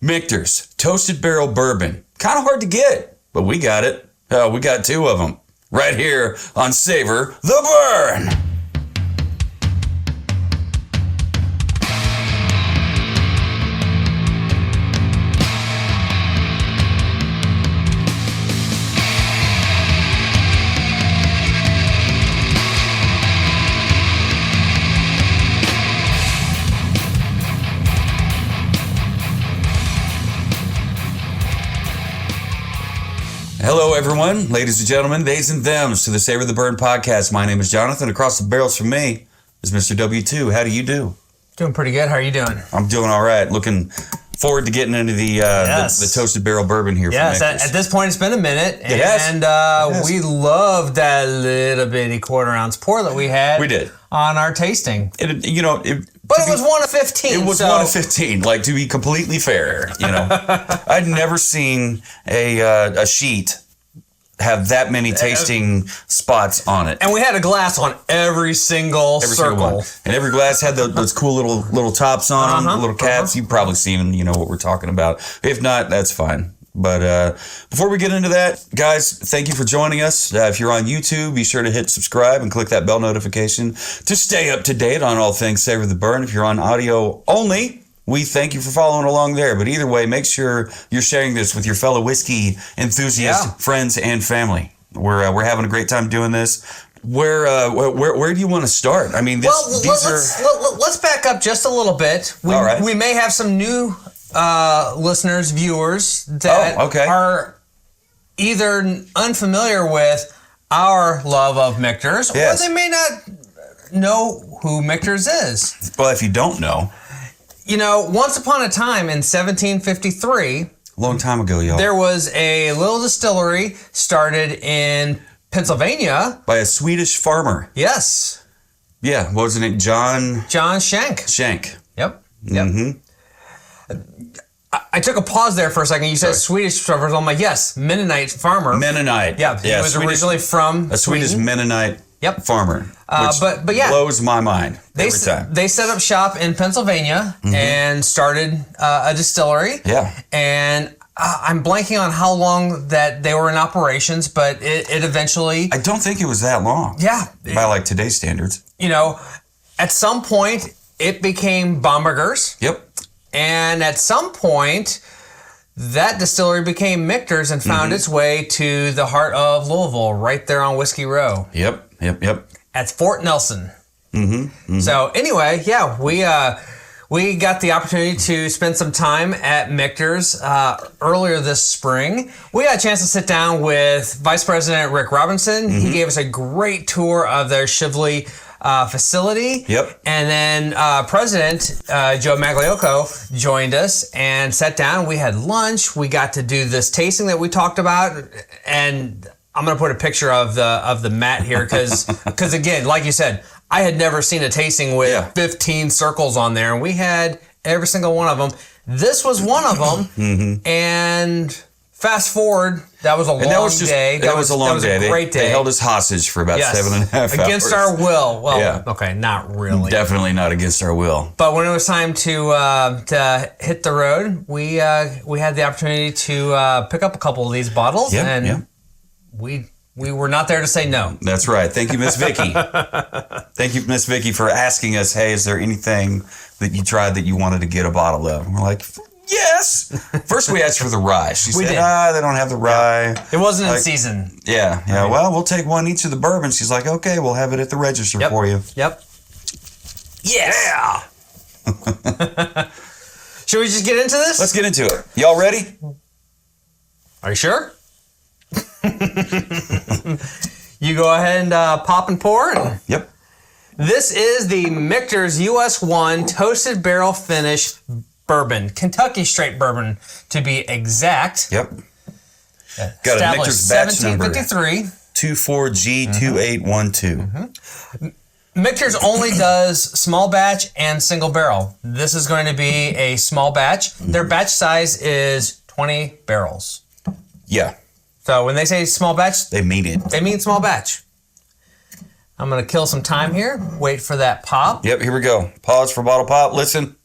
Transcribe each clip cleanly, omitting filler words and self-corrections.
Michter's Toasted Barrel Bourbon. Kind of hard to get, but we got it. We got two of them right here on Savor the Burn. Hello, everyone, ladies and gentlemen, theys and thems, to the Savor the Burn podcast. My name is Jonathan. Across the barrels from me is Mr. W2. How do you do? Doing pretty good. How are you doing? I'm doing all right. Looking forward to getting into the Toasted Barrel Bourbon here. Yes, at this point, it's been a minute. It has. We loved that little bitty quarter-ounce pour that we had. We did. On our tasting. But it was 1 of 15. It was 1 of 15. Like, to be completely fair, I'd never seen a sheet have that many tasting spots on it. And we had a glass on every single circle. One. And every glass had those cool little tops on them, little caps. You've probably seen them. You know what we're talking about. If not, that's fine. But before we get into that, guys, thank you for joining us. If you're on YouTube, be sure to hit subscribe and click that bell notification to stay up to date on all things Savor the Burn. If you're on audio only, we thank you for following along there. But either way, make sure you're sharing this with your fellow whiskey enthusiasts, friends, and family. We're having a great time doing this. Where do you want to start? I mean, let's back up just a little bit. We may have some new listeners, viewers that are either unfamiliar with our love of Michter's, or they may not know who Michter's is. Well, if you don't know, once upon a time in 1753, long time ago, y'all, there was a little distillery started in Pennsylvania by a Swedish farmer. Yes. Yeah. What was his name? John Schenck. Schenck. Yep. Mm-hmm. I took a pause there for a second. You said Swedish farmer. I'm like, yes, Mennonite farmer. Mennonite. Yeah. He was originally from a Swedish Mennonite farmer. Which blows my mind every time. They set up shop in Pennsylvania and started a distillery. Yeah. And I'm blanking on how long that they were in operations, but it eventually... I don't think it was that long. Yeah. By like today's standards. At some point, it became Bamberger's. Yep. And at some point, that distillery became Michter's and found its way to the heart of Louisville, right there on Whiskey Row. Yep. At Fort Nelson. So anyway, we got the opportunity to spend some time at Michter's earlier this spring. We got a chance to sit down with Vice President Rick Robinson. He gave us a great tour of their Shively facility. Yep. And then President Joe Magliocco joined us and sat down. We had lunch. We got to do this tasting that we talked about. And I'm going to put a picture of the mat here because again, like you said, I had never seen a tasting with 15 circles on there. And we had every single one of them. This was one of them. And fast forward, that was a long day. That was a long day. Great day. They held us hostage for about 7.5 hours. Against our will. Well, okay, not really. Definitely not against our will. But when it was time to hit the road, we had the opportunity to pick up a couple of these bottles, we were not there to say no. That's right. Thank you, Miss Vicky. Thank you, Miss Vicky, for asking us, hey, is there anything that you tried that you wanted to get a bottle of? And we're like, yes. First, we asked for the rye. She said, they don't have the rye. It wasn't in season. Yeah. Well, we'll take one each of the bourbons. She's like, okay, we'll have it at the register for you. Yep. Yeah. Should we just get into this? Let's get into it. Y'all ready? Are you sure? You go ahead and pop and pour. Yep. This is the Michter's US 1 Toasted Barrel Finish Bourbon. Kentucky straight bourbon, to be exact. Yep. Got a Michter's batch number. 1753. 24G2812. Michter's only does small batch and single barrel. This is going to be a small batch. Their batch size is 20 barrels. Yeah. So when they say small batch, they mean it. They mean small batch. I'm going to kill some time here. Wait for that pop. Yep, here we go. Pause for bottle pop. Listen.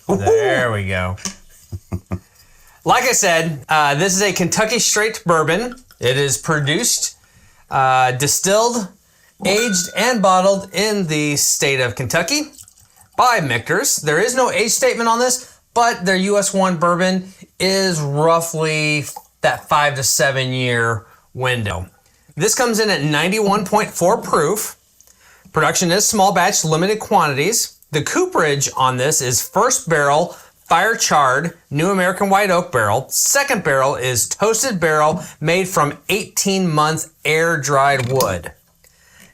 There we go. Like I said, this is a Kentucky straight bourbon. It is produced, distilled, aged, and bottled in the state of Kentucky by Michter's. There is no age statement on this, but their US 1 bourbon is roughly that 5 to 7 year window. This comes in at 91.4 proof. Production is small batch, limited quantities. The cooperage on this is first barrel, fire charred, New American White Oak barrel. Second barrel is toasted barrel made from 18-month air-dried wood.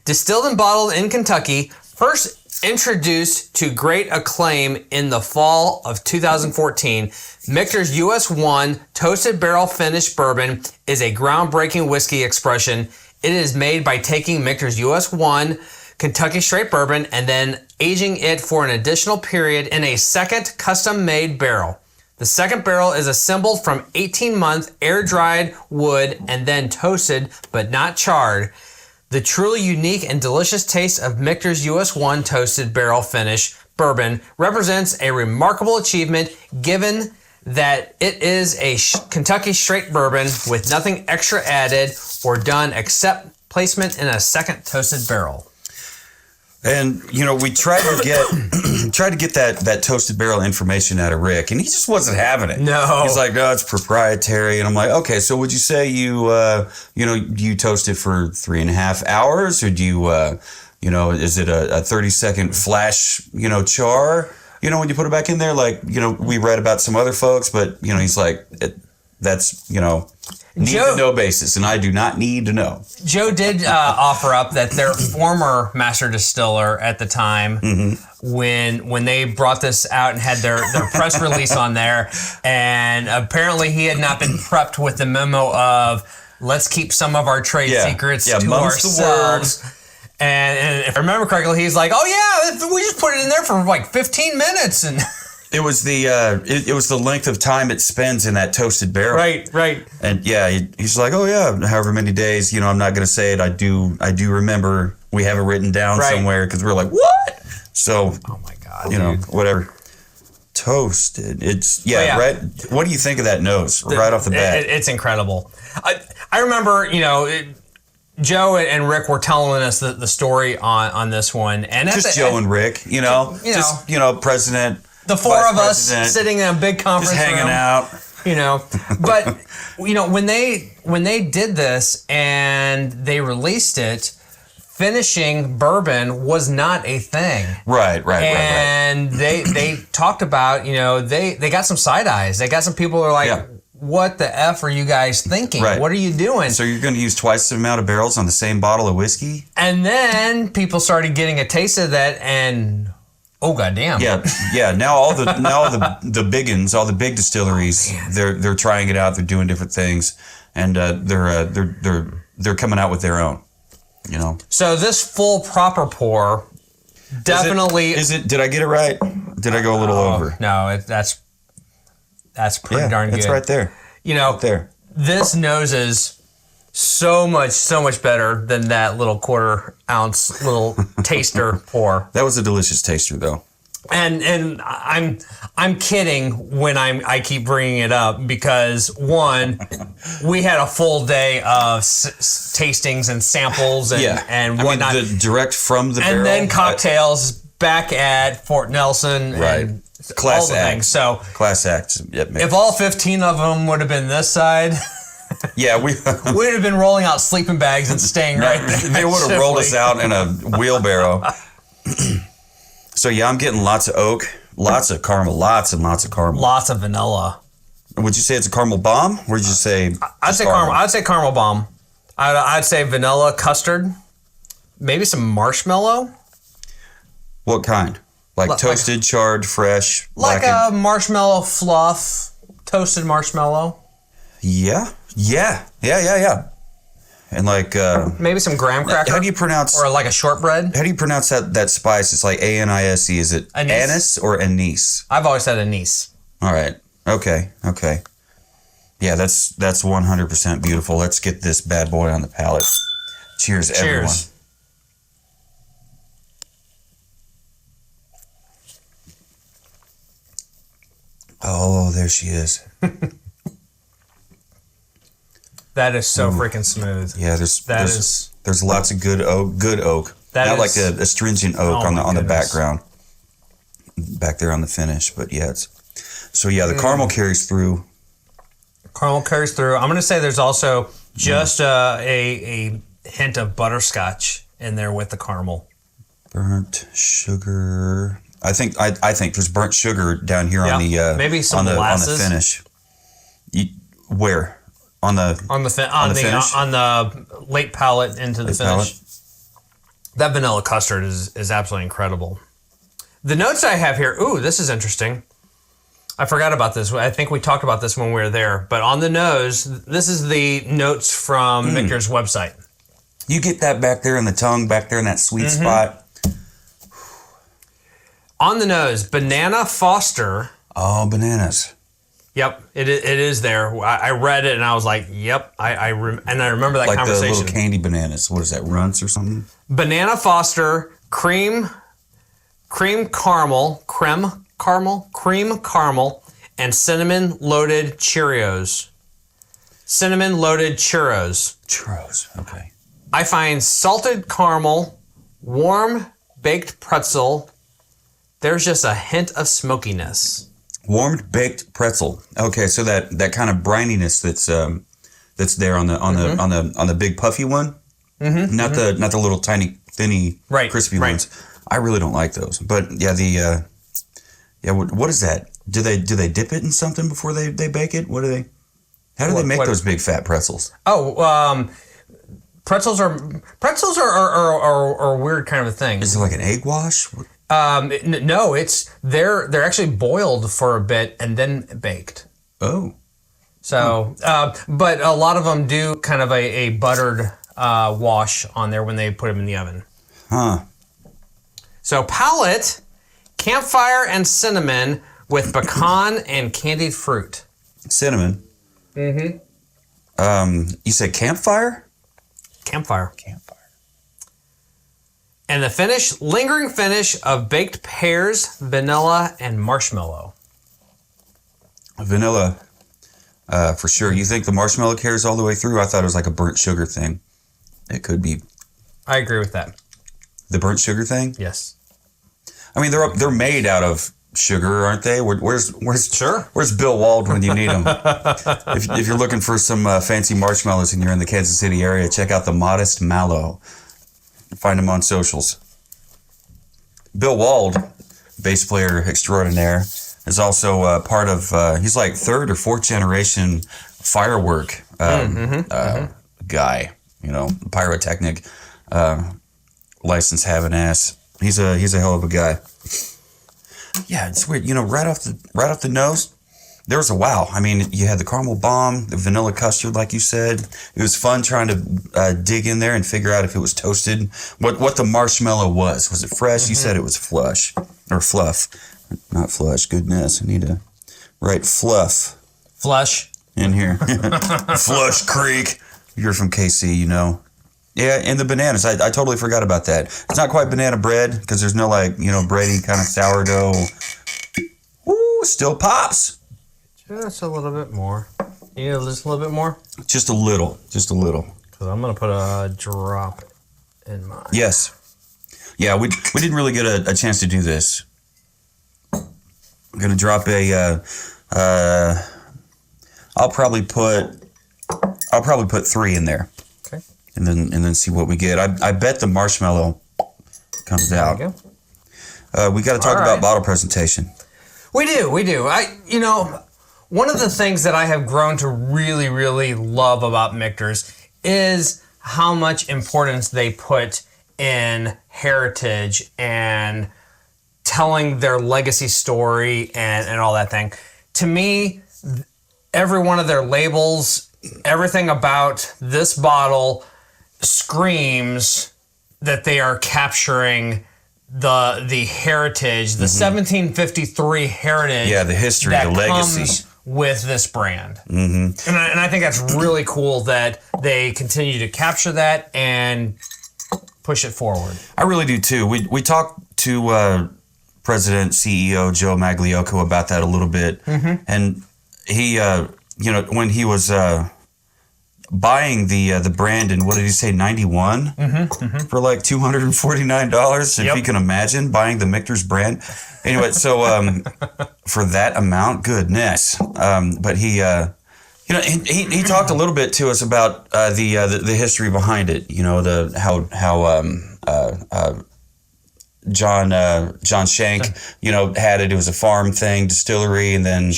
Distilled and bottled in Kentucky, first introduced to great acclaim in the fall of 2014, Michter's US 1 toasted barrel finished bourbon is a groundbreaking whiskey expression. It is made by taking Michter's US 1 Kentucky straight bourbon and then aging it for an additional period in a second custom-made barrel. The second barrel is assembled from 18-month air-dried wood and then toasted but not charred. The truly unique and delicious taste of Michter's US 1 toasted barrel finish bourbon represents a remarkable achievement given that it is a Kentucky straight bourbon with nothing extra added or done except placement in a second toasted barrel. And we tried to get that toasted barrel information out of Rick, and he just wasn't having it. No, he's like, no, it's proprietary. And I'm like, okay, so would you say you toast it for 3.5 hours, or do you is it a 30-second flash char? When you put it back in there, like we read about some other folks, but he's like, that's need to know basis, and I do not need to know. Joe did offer up that their former master distiller at the time, when they brought this out and had their press release on there, and apparently he had not been prepped with the memo of let's keep some of our trade secrets to ourselves. And if I remember correctly, he's like, "Oh yeah, we just put it in there for like 15 minutes," and it was the length of time it spends in that toasted barrel. Right. And he's like, "Oh yeah, however many days." I'm not going to say it. I do remember. We have it written down somewhere because we're like, "What?" So, oh my god, whatever. Toasted. It's right. What do you think of that nose right off the bat? It's incredible. I remember, Joe and Rick were telling us the story on this one, and just Joe and Rick, just president. The four of us sitting in a big conference just hanging room, out, But when they did this and they released it, finishing bourbon was not a thing. Right. And they talked about they got some side eyes. They got some people who are like, what the F are you guys thinking? Right. What are you doing? So you're going to use twice the amount of barrels on the same bottle of whiskey? And then people started getting a taste of that, and oh goddamn! Yeah. Now all the biggins, all the big distilleries, they're trying it out. They're doing different things, and they're coming out with their own. So this full proper pour definitely is it. Did I get it right? Did I go a little over? No, that's pretty darn good. It's right there. Right there. This noses so much better than that little 1/4 ounce little taster pour. That was a delicious taster, though. And I'm kidding when I keep bringing it up because one, we had a full day of tastings and samples and whatnot. The direct from the barrel. And then cocktails back at Fort Nelson. Right. And Class all the act. things. So class act. Yep, if all 15 of them would have been this side, we'd have been rolling out sleeping bags and staying right there. They would have rolled us out in a wheelbarrow. So I'm getting lots of oak, lots of caramel, lots and lots of caramel. Lots of vanilla. Would you say it's a caramel bomb? Or would you say I'd say caramel. I'd say caramel bomb. I'd say vanilla custard. Maybe some marshmallow. What kind? Like toasted, charred, fresh, like a marshmallow fluff, toasted marshmallow. Yeah. And like maybe some graham cracker. How do you pronounce? Or like a shortbread. How do you pronounce that spice? It's like anise. Is it anise or anise? I've always said anise. All right. Okay. Yeah, that's 100% beautiful. Let's get this bad boy on the palate. Cheers, everyone. Oh, there she is. That is so freaking smooth. Yeah, there's lots of good oak. Not like a astringent oak on the background. Back there on the finish, but yeah, the caramel carries through. Caramel carries through. I'm going to say there's also just a hint of butterscotch in there with the caramel. Burnt sugar. I think there's burnt sugar down here on the maybe some molasses on the finish. Where on the finish? On the late palate into the finish. Palate? That vanilla custard is absolutely incredible. The notes I have here. Ooh, this is interesting. I forgot about this. I think we talked about this when we were there. But on the nose, this is the notes from Michter's website. You get that back there in the tongue, back there in that sweet spot. On the nose, Banana Foster. Oh, bananas. Yep, it is there. I read it and I was like, yep. I remember that conversation. Like the little candy bananas. What is that, Runts or something? Banana Foster, cream caramel, and cinnamon loaded Cheerios. Cinnamon loaded churros. Churros, okay. I find salted caramel, warm baked pretzel. There's just a hint of smokiness. Warmed baked pretzel. Okay, so that kind of brininess that's there on the big puffy one. Mm-hmm, not the little tiny thinny crispy ones. I really don't like those. But yeah, what is that? Do they dip it in something before they bake it? How do they make those big fat pretzels? Pretzels are a weird kind of a thing. Is it like an egg wash? No, they're actually boiled for a bit and then baked. Oh. So, but a lot of them do kind of a buttered wash on there when they put them in the oven. Huh. So palate, campfire and cinnamon with pecan and candied fruit. Cinnamon. Mm-hmm. You said campfire? Campfire. And the finish, lingering finish of baked pears, vanilla, and marshmallow. Vanilla, for sure. You think the marshmallow carries all the way through? I thought it was like a burnt sugar thing. It could be. I agree with that. The burnt sugar thing? Yes. I mean, they're made out of sugar, aren't they? Where's Bill Wald when you need him? if you're looking for some fancy marshmallows and you're in the Kansas City area, check out the Modest Mallow. Find him on socials. Bill Wald, bass player extraordinaire, is also part of. He's like third or fourth generation firework guy. You know, pyrotechnic, license having ass. He's a hell of a guy. Yeah, it's weird. You know, right off the nose, there was a wow. I mean, you had the caramel bomb, the vanilla custard, like you said. It was fun trying to dig in there and figure out if it was toasted. What the marshmallow was. Was it fresh? You said it was flush or fluff, not flush. Goodness, I need to write fluff. Flush in here. Flush Creek. You're from KC, you know. Yeah, and the bananas. I totally forgot about that. It's not quite banana bread because there's no bready kind of sourdough. Ooh, still pops. Just a little bit more. You need just a little bit more? Just a little. Because I'm going to put a drop in mine. Yes. Yeah, we didn't really get a chance to do this. I'm going to drop I'll probably put 3 in there. Okay. And then see what we get. I bet the marshmallow comes out. There you go. We got to talk about bottle presentation. We do. One of the things that I have grown to really, really love about Michter's is how much importance they put in heritage and telling their legacy story and all that thing. To me, every one of their labels, everything about this bottle screams that they are capturing the heritage, the 1753 heritage. Yeah, the history, the legacy. With this brand. Mm-hmm. And I think that's really cool that they continue to capture that and push it forward. I really do too. We talked to President CEO Joe Magliocco about that a little bit, and he, when he was buying the brand in, what did he say, 91 for like $249, if you can imagine buying the Michter's brand. Anyway, so for that amount, goodness. But he talked a little bit to us about the history behind it. How John Shank, had it. It was a farm thing, distillery, and then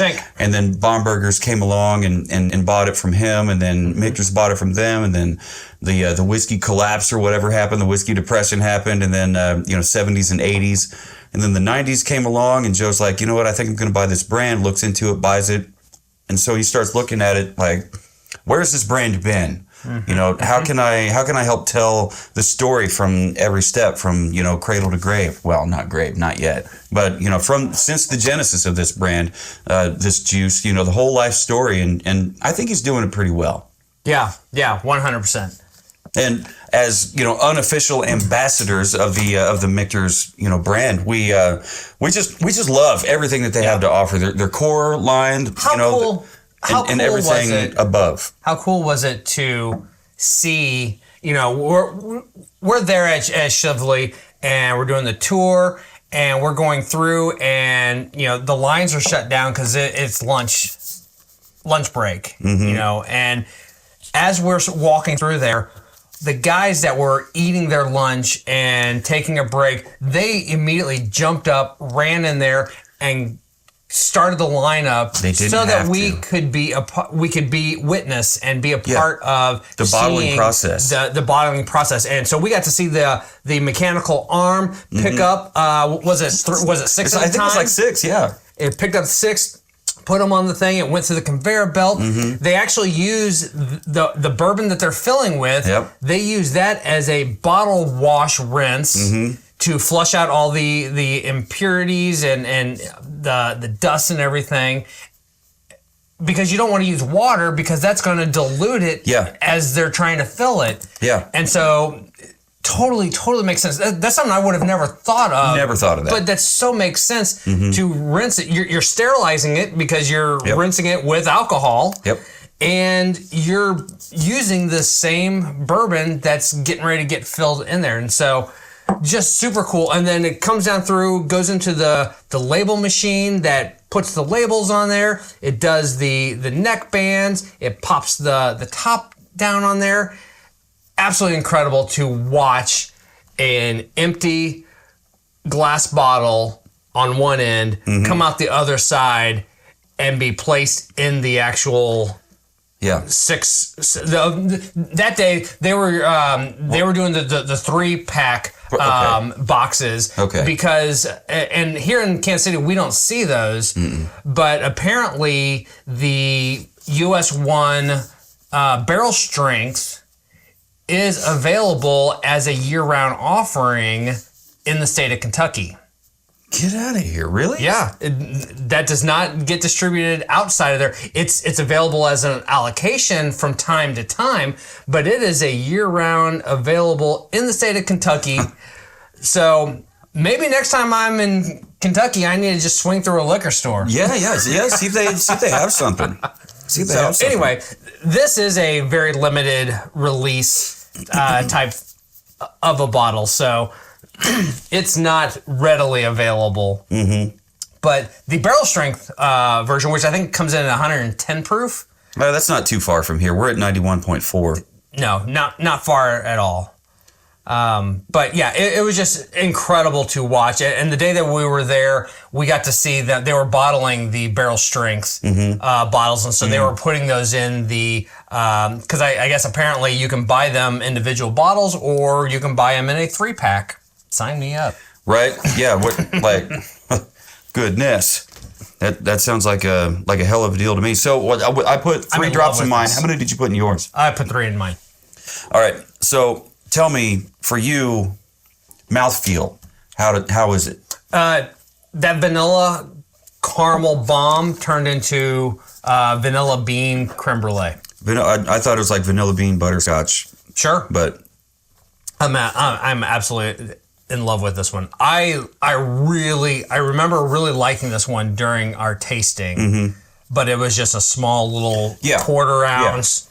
Baumburgers came along and bought it from him, and then Michter's bought it from them, and then the whiskey collapse or whatever happened, the whiskey depression happened, and then 70s and 80s, and then the 90s came along, and Joe's like, you know what, I think I'm going to buy this brand. Looks into it, buys it, and so he starts looking at it like, where's this brand been? How can I help tell the story from every step, from cradle to grave? Well, not grave, not yet, but since the genesis of this brand, this juice, the whole life story, and I think he's doing it pretty well. Yeah, 100%. And as unofficial ambassadors of the Michter's brand, we just love everything that they have to offer. Their core line, and everything above. How cool was it to see, we're there at Chevrolet, and we're doing the tour, and we're going through, and, the lines are shut down because it's lunch break, and as we're walking through there, the guys that were eating their lunch and taking a break, they immediately jumped up, ran in there, and started the lineup so that we could be witness and be a part of the bottling process. The bottling process, and so we got to see the mechanical arm pick up. Was it 6? I think it was like 6. Yeah, it picked up 6. Put them on the thing. It went through the conveyor belt. They actually use the bourbon that they're filling with. They use that as a bottle wash rinse to flush out all the impurities and the dust and everything. Because you don't want to use water, because that's going to dilute it as they're trying to fill it. And so totally makes sense. That's something I would have never thought of. Never thought of that. But that so makes sense to rinse it. You're sterilizing it because you're rinsing it with alcohol. And you're using the same bourbon that's getting ready to get filled in there. And so just super cool. And then it comes down through, goes into the label machine that puts the labels on there. It does the neck bands. It pops the top down on there. Absolutely incredible to watch an empty glass bottle on one end come out the other side and be placed in the actual 6. That day they were doing the 3-pack boxes because, and here in Kansas City we don't see those, but apparently the US 1 barrel strength is available as a year-round offering in the state of Kentucky. Get out of here, really? Yeah, that does not get distributed outside of there. It's available as an allocation from time to time, but it is a year-round available in the state of Kentucky. So maybe next time I'm in Kentucky, I need to just swing through a liquor store. Yeah. See if they have something. Anyway, this is a very limited release type of a bottle, so it's not readily available. But the barrel strength version, which I think comes in at 110 proof. That's not too far from here. We're at 91.4. No, not far at all. But yeah, it was just incredible to watch. And the day that we were there, we got to see that they were bottling the barrel strength bottles. And so they were putting those in the, because I guess apparently you can buy them individual bottles or you can buy them in a 3-pack. Sign me up. Right? Yeah. Goodness. That sounds like a hell of a deal to me. So I put 3 drops in mine. How many did you put in yours? I put 3 in mine. All right. So tell me, for you, mouthfeel, how is it? That vanilla caramel bomb turned into vanilla bean creme brulee. I thought it was like vanilla bean butterscotch. Sure, but I'm absolutely. in love with this one. I remember really liking this one during our tasting, but it was just a small little quarter ounce.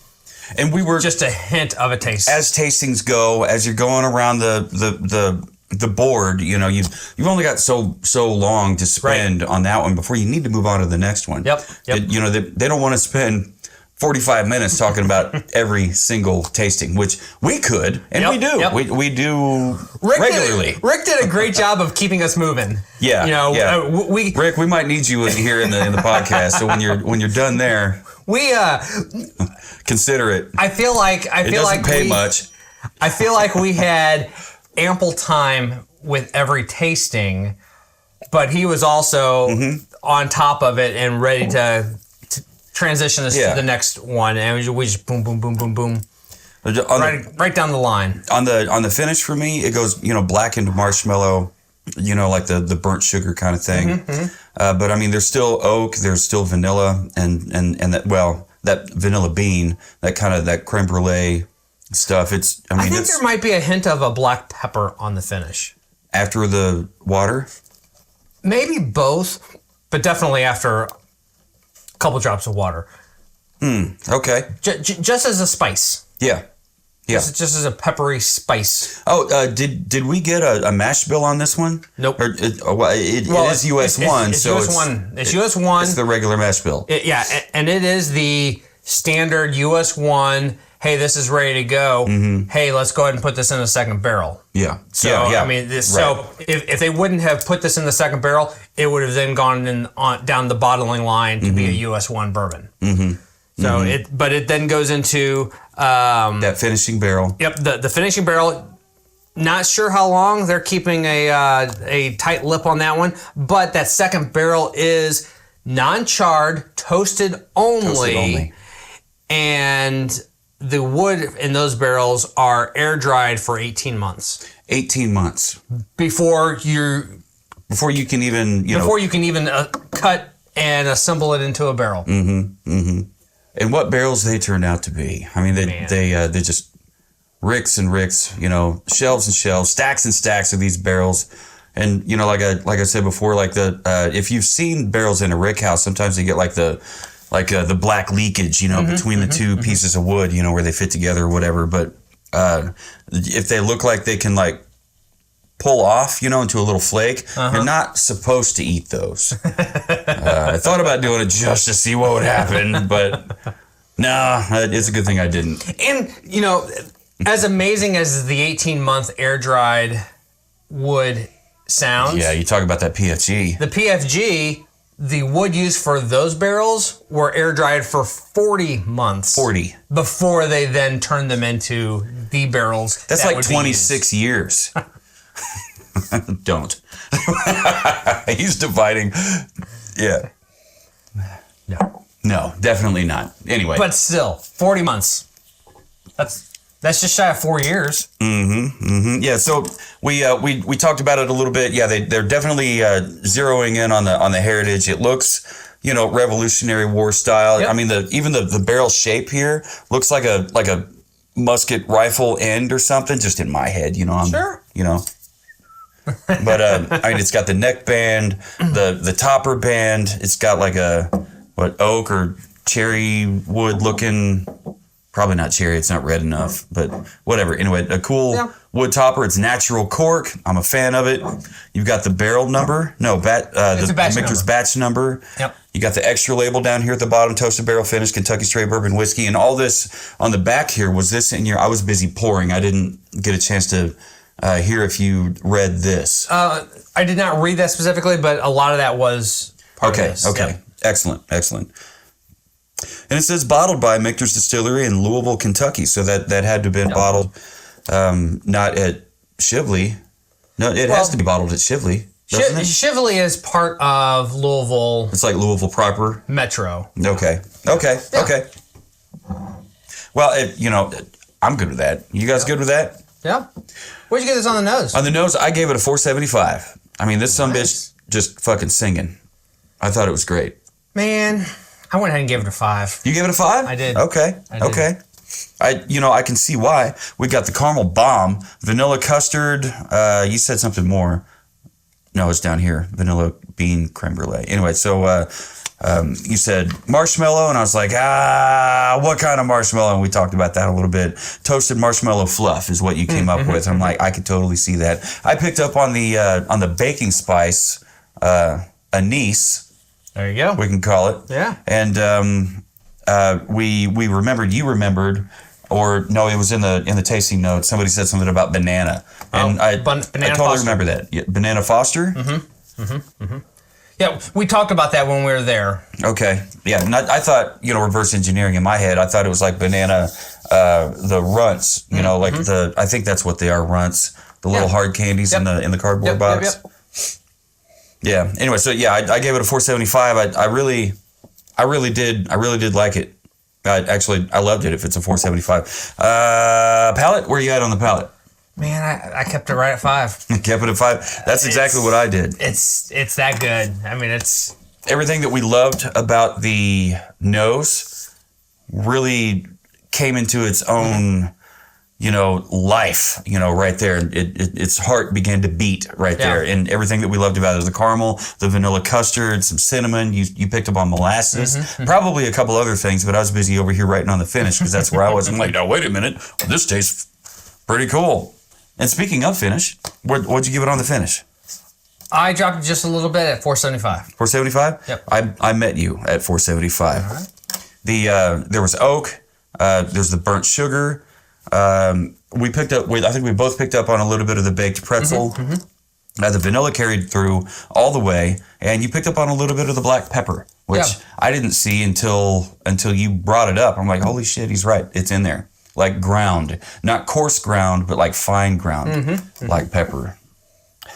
And we were just a hint of a taste. As tastings go, as you're going around the board, you know, you've only got so long to spend on that one before you need to move on to the next one. Yep. You know, they don't want to spend 45 minutes talking about every single tasting, which we could, and we do. Yep. We do regularly. Rick did a great job of keeping us moving. Yeah. You know, Rick, we might need you here in the podcast. So when you're done there, consider it. I feel like it doesn't pay much. I feel like we had ample time with every tasting, but he was also on top of it and ready to transition us to the next one, and we just boom, boom, boom, boom, boom, right down the line. On the finish for me, it goes, you know, blackened marshmallow, you know, like the burnt sugar kind of thing. But I mean, there's still oak, there's still vanilla, and that vanilla bean, that creme brulee stuff. I think there might be a hint of a black pepper on the finish after the water. Maybe both, but definitely after couple drops of water. Okay. Just as a spice. Yeah. Just as a peppery spice. Oh, did we get a mash bill on this one? Nope. It is US 1, so US 1. It's US 1. It's the regular mash bill. And it is the standard US 1. Hey, this is ready to go. Hey, let's go ahead and put this in the second barrel. Yeah. So I mean, so if they wouldn't have put this in the second barrel, it would have then gone down the bottling line to be a US 1 bourbon. So it then goes into that finishing barrel. Yep, the finishing barrel. Not sure how long they're keeping a tight lip on that one, but that second barrel is non-charred, toasted only. And the wood in those barrels are air dried for 18 months. 18 months before you can even cut and assemble it into a barrel. And what barrels they turned out to be. I mean, they just ricks and ricks, you know, shelves and shelves, stacks and stacks of these barrels. And you know, like I said before, like if you've seen barrels in a rick house, sometimes you get the black leakage, you know, between the two pieces of wood, you know, where they fit together or whatever. But if they look like they can like pull off, you know, into a little flake, you're not supposed to eat those. I thought about doing it just to see what would happen, but no, it's a good thing I didn't. And, you know, as amazing as the 18-month air-dried wood sounds. Yeah, you talk about that PFG. The PFG, the wood used for those barrels were air-dried for 40 months. 40. Before they then turned them into the barrels. That's like 26 years. Don't. He's dividing. Yeah. No, definitely not. Anyway. But still, 40 months. That's just shy of 4 years. Yeah, so we talked about it a little bit. Yeah, they're definitely zeroing in on the heritage. It looks, you know, Revolutionary War style. Yep. I mean, even the barrel shape here looks like a musket rifle end or something. Just in my head, you know. Sure. You know. But I mean, it's got the neck band, the topper band. It's got like oak or cherry wood looking. Probably not cherry. It's not red enough, but whatever. Anyway, a cool wood topper. It's natural cork. I'm a fan of it. You've got the barrel number. No, the Michter's batch number. Yep. You got the extra label down here at the bottom. Toasted barrel finish, Kentucky straight bourbon whiskey, and all this on the back here. Was this in your? I was busy pouring. I didn't get a chance to hear if you read this. I did not read that specifically, but a lot of that was part of this. Okay. Yep. Excellent. And it says bottled by Michter's Distillery in Louisville, Kentucky. So that had to have been bottled not at Shively. No, it has to be bottled at Shively, doesn't it? Shively is part of Louisville. It's like Louisville proper? Metro. Okay. Well, I'm good with that. You guys good with that? Yeah. Where'd you get this on the nose? On the nose, I gave it a 475. I mean, this sumbitch just fucking singing. I thought it was great. Man, I went ahead and gave it a 5. You gave it a 5? I did. Okay. I can see why. We got the caramel bomb, vanilla custard. You said something more. No, it's down here. Vanilla bean creme brulee. Anyway, so you said marshmallow, and I was like, what kind of marshmallow? And we talked about that a little bit. Toasted marshmallow fluff is what you came up with. I'm like, I could totally see that. I picked up on the baking spice, anise. There you go. We can call it. Yeah. And we remembered. You remembered. Or no, it was in the tasting notes. Somebody said something about banana, and I totally Foster. Remember that. Yeah, banana Foster. Yeah, we talked about that when we were there. Okay, yeah. I thought reverse engineering in my head. I thought it was like banana, the runts. Like I think that's what they are, runts. The little hard candies in the cardboard box. Yeah. Anyway, so yeah, I gave it a 475. I really did like it. I loved it. If it's a 475, palate. Where you at on the palate? Man, I kept it right at 5. Kept it at 5. That's exactly what I did. It's that good. I mean, it's everything that we loved about the nose really came into its own, life. Right there. Its heart began to beat right there, and everything that we loved about it, the caramel, the vanilla custard, some cinnamon. You picked up on molasses, probably a couple other things, but I was busy over here writing on the finish because that's where I was. I'm like, no, wait a minute, this tastes pretty cool. And speaking of finish, what'd you give it on the finish? I dropped it just a little bit at 475. 475? Yep. I met you at 475. All right. There was oak. There's the burnt sugar. We picked up. I think we both picked up on a little bit of the baked pretzel. The vanilla carried through all the way, and you picked up on a little bit of the black pepper, which I didn't see until you brought it up. I'm like, holy shit, he's right. It's in there, like ground, not coarse ground, but like fine ground, black pepper.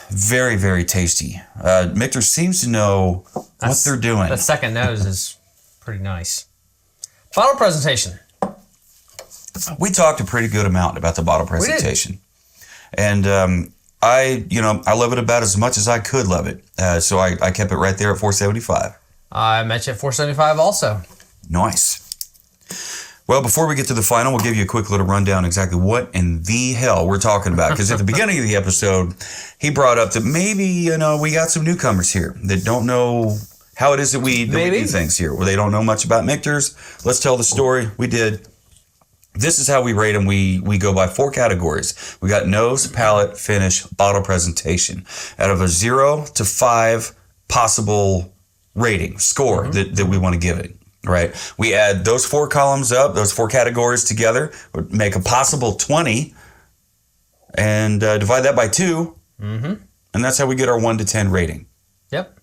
Very, very tasty. Michter seems to know what they're doing. The second nose is pretty nice. Bottle presentation. We talked a pretty good amount about the bottle presentation. And I love it about as much as I could love it. So I kept it right there at 475. I met you at 475 also. Nice. Well, before we get to the final, we'll give you a quick little rundown exactly what in the hell we're talking about. Because at the beginning of the episode, he brought up that maybe, we got some newcomers here that don't know how it is that we do things here. Well, they don't know much about Michters. Let's tell the story. We did. This is how we rate them. We go by 4 categories. We got nose, palate, finish, bottle presentation. Out of a 0 to 5 possible rating, score that we want to give it. Right, we add those 4 columns up, those 4 categories together, would make a possible 20, and divide that by 2, and that's how we get our 1 to 10 rating. Yep.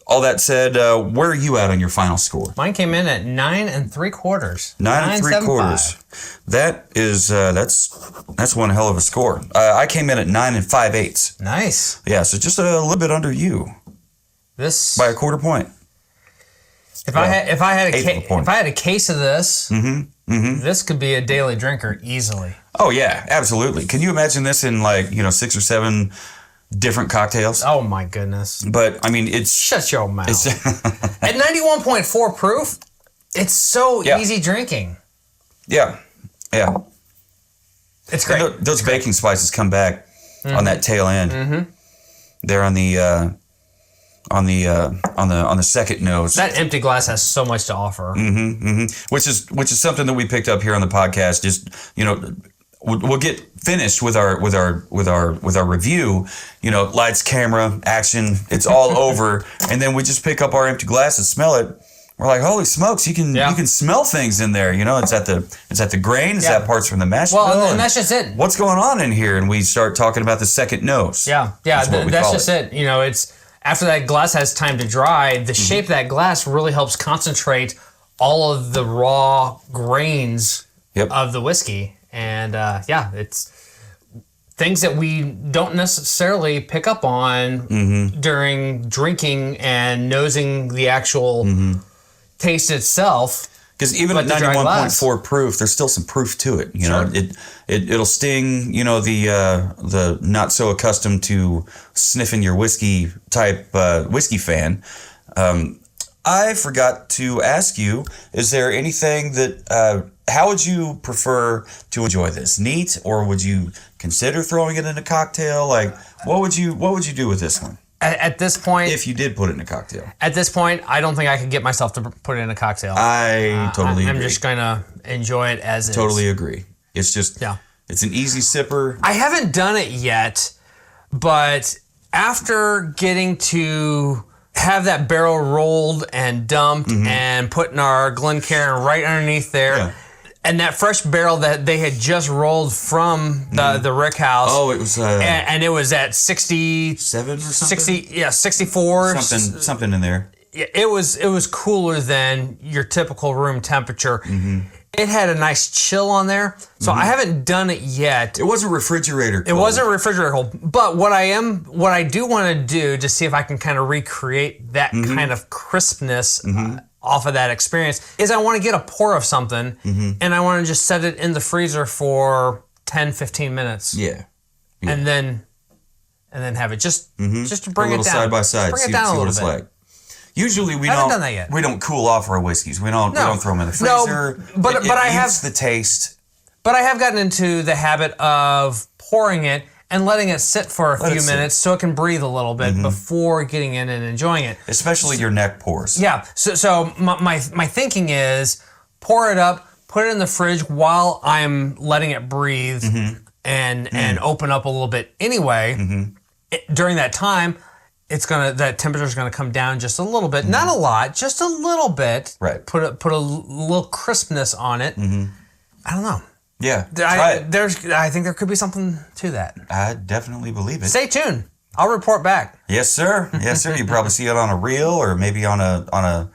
All that said, where are you at on your final score? Mine came in at 9 3/4. 9 3/4. That is that's one hell of a score. I came in at 9 5/8. Nice. Yeah, so just a little bit under you. This by a quarter point. If I had a case of this, this could be a daily drinker easily. Oh yeah, absolutely. Can you imagine this in 6 or 7 different cocktails? Oh my goodness. But I mean, it's shut your mouth. At 91.4 proof, it's so easy drinking. Yeah. It's great. And those baking spices come back on that tail end. They're on the second nose. That empty glass has so much to offer. Which is something that we picked up here on the podcast. Just we'll get finished with our review. Lights, camera, action. It's all over, and then we just pick up our empty glass and smell it. We're like, holy smokes! You can smell things in there. It's at the grain. It's at parts from the mash bill. Well, and that's just it. What's going on in here? And we start talking about the second nose. That's just it. It's. After that glass has time to dry, the shape of that glass really helps concentrate all of the raw grains of the whiskey. And it's things that we don't necessarily pick up on during drinking and nosing the actual taste itself. Because even at 91.4 proof, there's still some proof to it. It'll sting. The not so accustomed to sniffing your whiskey type whiskey fan. I forgot to ask you, is there anything that, how would you prefer to enjoy this? Neat, or would you consider throwing it in a cocktail? Like, what would you do with this one? At this point, If you did put it in a cocktail. At this point, I don't think I could get myself to put it in a cocktail. I totally agree. I'm just going to enjoy it as is. Totally agree. It's just, it's an easy sipper. I haven't done it yet, but after getting to have that barrel rolled and dumped and putting our Glencairn right underneath there, and that fresh barrel that they had just rolled from the rick house. Oh, it was... and it was at 67 or something? 64. Something in there. It was cooler than your typical room temperature. It had a nice chill on there, so I haven't done it yet. It wasn't refrigerator cold. It wasn't refrigerator cold, but what I do want to do to see if I can kind of recreate that kind of crispness off of that experience is I want to get a pour of something and I want to just set it in the freezer for 10, 15 minutes. Yeah. And then have it just to bring it down. Side by side. Bring it down a little bit. Like. Usually we haven't done that yet. We don't cool off our whiskeys. We don't throw them in the freezer. No, but I have the taste. But I have gotten into the habit of pouring it and letting it sit for a few minutes so it can breathe a little bit before getting in and enjoying it. Especially your neck pours. Yeah. So my thinking is pour it up, put it in the fridge while I'm letting it breathe and open up a little bit anyway. During that time, that temperature's gonna come down just a little bit, not a lot, just a little bit. Right. Put a little crispness on it. I don't know. Yeah. Try it. I think there could be something to that. I definitely believe it. Stay tuned. I'll report back. Yes, sir. Yes, sir. You probably see it on a reel or maybe on a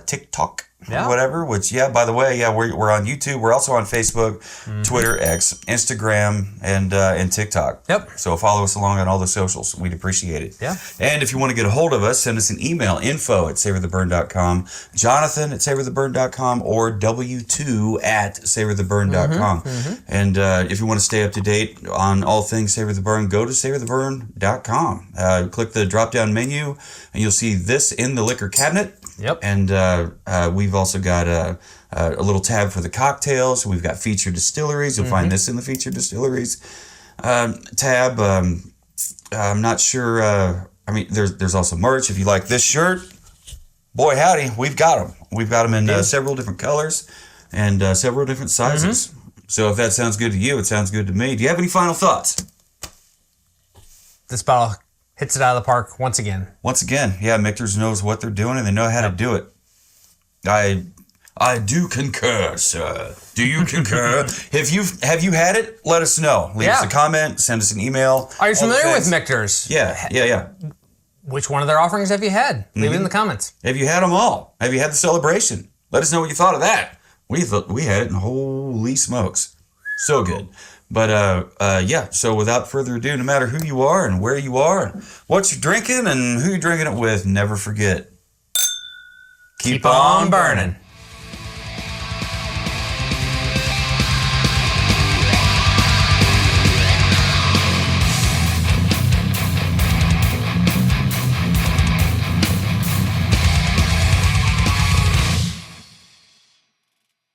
TikTok. Or whatever, which, by the way, we're on YouTube. We're also on Facebook, Twitter, X, Instagram, and TikTok. Yep. So follow us along on all the socials. We'd appreciate it. Yeah. And if you want to get a hold of us, send us an email, info@savortheburn.com, Jonathan@savortheburn.com, or W2@savortheburn.com. And if you want to stay up to date on all things Savor the Burn, go to savortheburn.com. Click the drop-down menu, and you'll see this in the liquor cabinet. Yep. And we've also got a little tab for the cocktails. We've got featured distilleries. You'll find this in the featured distilleries tab. I'm not sure. There's also merch. If you like this shirt, boy howdy, we've got them. We've got them in several different colors and several different sizes. So if that sounds good to you, it sounds good to me. Do you have any final thoughts? This bottle hits it out of the park once again. Once again, Michters knows what they're doing and they know how to do it. I do concur, sir. Do you concur? Have you had it? Let us know. Leave us a comment. Send us an email. Are you familiar with Michters? Yeah. Which one of their offerings have you had? Leave it in the comments. Have you had them all? Have you had the celebration? Let us know what you thought of that. We had it, and holy smokes, so good. But so without further ado, no matter who you are and where you are and what you're drinking and who you're drinking it with, never forget. Keep on burning.